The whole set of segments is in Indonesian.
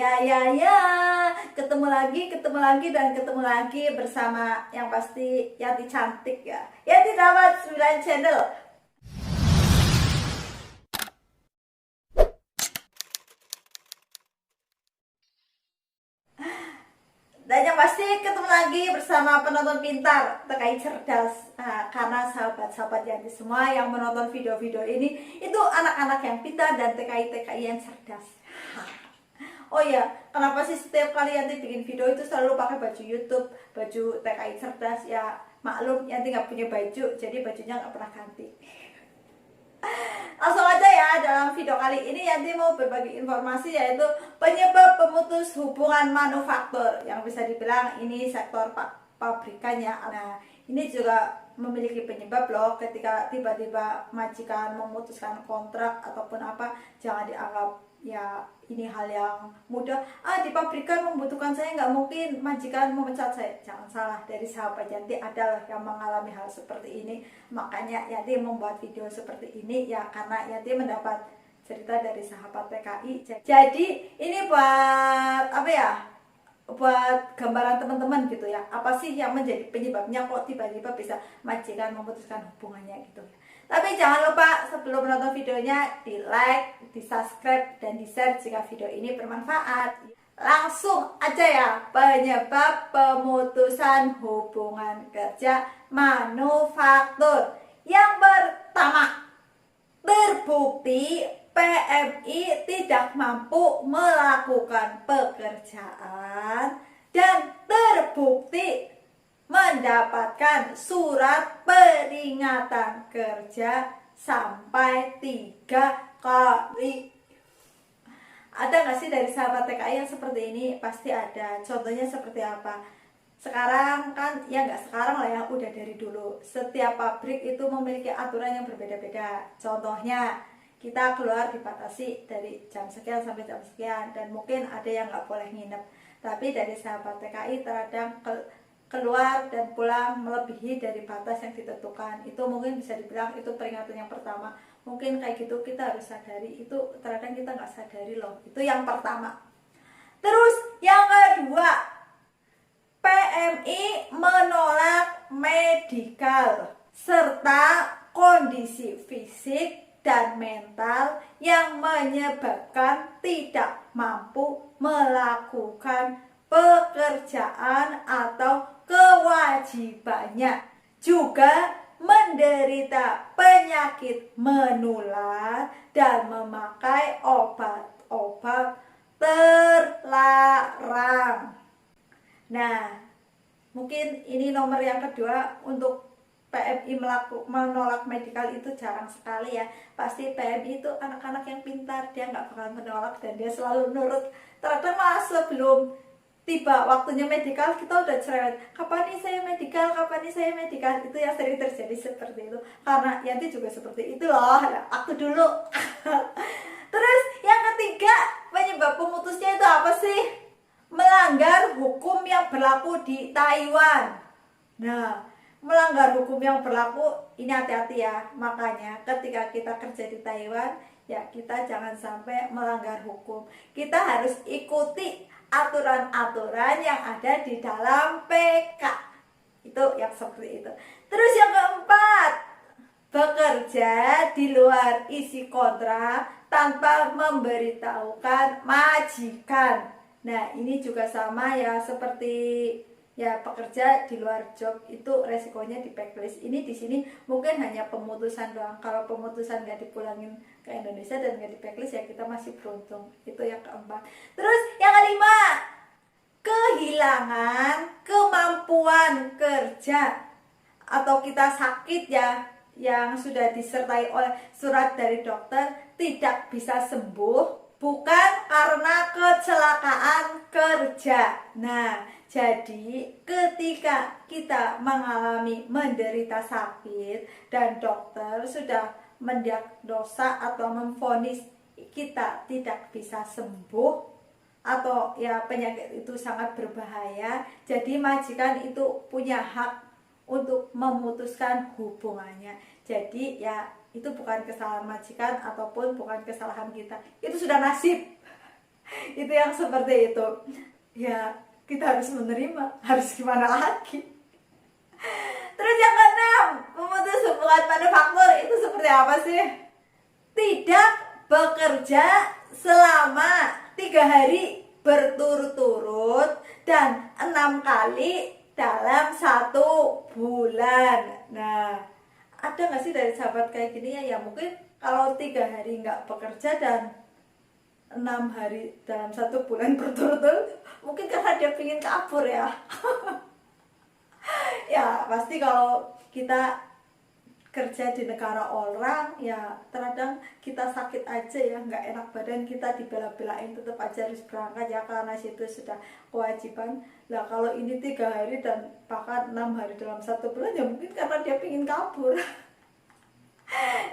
Ya, ketemu lagi bersama yang pasti Yanti cantik ya. Yanti Dapat 9 channel. Dan yang pasti ketemu lagi bersama penonton pintar, TKI cerdas. Karena sahabat-sahabat Yanti semua yang menonton video-video ini itu anak-anak yang pintar dan TKI yang cerdas. Oh ya, kenapa sih setiap kali Yanti bikin video itu selalu pakai baju YouTube, baju TKI cerdas? Ya maklum Yanti nggak punya baju, jadi bajunya nggak pernah ganti. Langsung aja ya, dalam video kali ini Yanti mau berbagi informasi yaitu penyebab pemutus hubungan manufaktur, yang bisa dibilang ini sektor pabrikan ya. Nah, ini juga memiliki penyebab loh. Ketika tiba-tiba majikan memutuskan kontrak ataupun apa, jangan dianggap ya ini hal yang mudah. Di pabrikan membutuhkan saya, nggak mungkin majikan memecat saya. Jangan salah, dari sahabat Yanti adalah yang mengalami hal seperti ini. Makanya Yanti membuat video seperti ini ya, karena Yanti mendapat cerita dari sahabat TKI. Jadi ini buat apa ya, buat gambaran teman-teman gitu ya, apa sih yang menjadi penyebabnya kok tiba-tiba bisa majikan memutuskan hubungannya gitu. Tapi jangan lupa sebelum menonton videonya di like, di subscribe, dan di share jika video ini bermanfaat. Langsung aja ya, penyebab pemutusan hubungan kerja manufaktur. Yang pertama, terbukti PMI tidak mampu melakukan pekerjaan dan terbukti mendapatkan surat peringatan kerja sampai 3 kali. Ada nggak sih dari sahabat TKI yang seperti ini? Pasti ada. Contohnya seperti apa? Sekarang kan ya nggak sekarang lah ya, udah dari dulu. Setiap pabrik itu memiliki aturan yang berbeda-beda. Contohnya kita keluar dibatasi dari jam sekian sampai jam sekian, dan mungkin ada yang nggak boleh nginep. Tapi dari sahabat TKI terkadang keluar dan pulang melebihi dari batas yang ditentukan. Itu mungkin bisa dibilang itu peringatan yang pertama. Mungkin kayak gitu kita harus sadari, itu terkadang kita nggak sadari loh. Itu yang pertama. Terus yang kedua, PMI menolak medikal serta kondisi fisik dan mental yang menyebabkan tidak mampu melakukan pekerjaan atau kewajibannya, juga menderita penyakit menular dan memakai obat-obat terlarang. Nah, mungkin ini nomor yang kedua untuk PMI menolak medikal itu jarang sekali ya. Pasti PMI itu anak-anak yang pintar, dia nggak bakal menolak dan dia selalu nurut. Ternyata malah sebelum tiba waktunya medikal kita udah cerewet, kapan nih saya medikal, itu yang sering terjadi seperti itu. Karena Yanti juga seperti itu loh, aku dulu. Terus yang ketiga, penyebab pemutusnya itu apa sih? Melanggar hukum yang berlaku di Taiwan. Nah, melanggar hukum yang berlaku ini hati-hati ya. Makanya ketika kita kerja di Taiwan ya, kita jangan sampai melanggar hukum. Kita harus ikuti aturan-aturan yang ada di dalam PK. Itu yang seperti itu. Terus yang keempat, bekerja di luar isi kontrak tanpa memberitahukan majikan. Nah, ini juga sama ya, seperti ya pekerja di luar job itu resikonya di blacklist. Ini di sini mungkin hanya pemutusan doang. Kalau pemutusan nggak dipulangin ke Indonesia dan nggak di blacklist ya kita masih beruntung. Itu yang keempat. Terus yang kelima, kehilangan kemampuan kerja atau kita sakit ya, yang sudah disertai oleh surat dari dokter tidak bisa sembuh, bukan karena kecelakaan kerja. Nah, jadi ketika kita menderita sakit dan dokter sudah mendiagnosa atau memvonis kita tidak bisa sembuh atau ya penyakit itu sangat berbahaya, jadi majikan itu punya hak untuk memutuskan hubungannya. Jadi ya itu bukan kesalahan majikan ataupun bukan kesalahan kita, itu sudah nasib. Itu yang seperti itu. Ya, kita harus menerima. Harus gimana lagi? Terus yang keenam, memutus hubungan manufaktur itu seperti apa sih? Tidak bekerja selama 3 hari berturut-turut dan 6 kali dalam 1 bulan. Nah, ada nggak sih dari sahabat kayak gini ya? Ya mungkin kalau 3 hari nggak bekerja dan 6 hari dalam 1 bulan berturut-turut, mungkin karena dia pingin kabur ya. Ya pasti kalau kita kerja di negara orang ya terkadang kita sakit aja ya, nggak enak badan, kita dibela-belain tetap aja harus berangkat ya karena situ sudah kewajiban. Lah kalau ini 3 hari dan bahkan 6 hari dalam 1 bulan ya mungkin karena dia pingin kabur.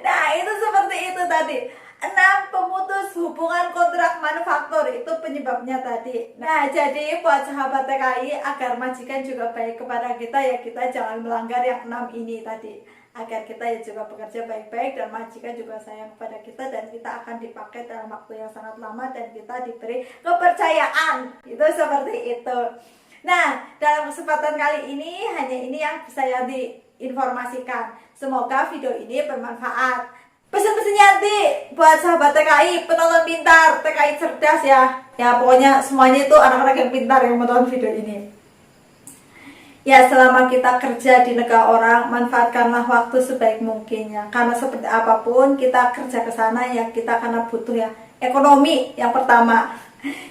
Nah itu seperti itu tadi 6 pemutus hubungan kontrak manufaktur itu penyebabnya tadi. Nah jadi buat sahabat TKI agar majikan juga baik kepada kita ya kita jangan melanggar yang 6 ini tadi, agar kita ya juga bekerja baik-baik dan majikan juga sayang kepada kita dan kita akan dipakai dalam waktu yang sangat lama dan kita diberi kepercayaan. Itu seperti itu. Nah dalam kesempatan kali ini hanya ini yang bisa saya diinformasikan. Semoga video ini bermanfaat. Pesan-pesan Yanti buat sahabat TKI, penonton pintar, TKI cerdas ya. Ya pokoknya semuanya itu anak-anak yang pintar yang menonton video ini. Ya selama kita kerja di negara orang, manfaatkanlah waktu sebaik mungkin ya. Karena seperti apapun kita kerja ke sana ya kita karena butuh ya ekonomi yang pertama.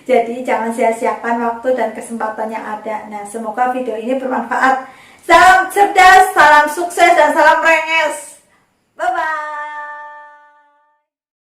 Jadi jangan sia-siakan waktu dan kesempatan yang ada. Nah semoga video ini bermanfaat. Salam cerdas, salam sukses dan salam renges. Bye bye.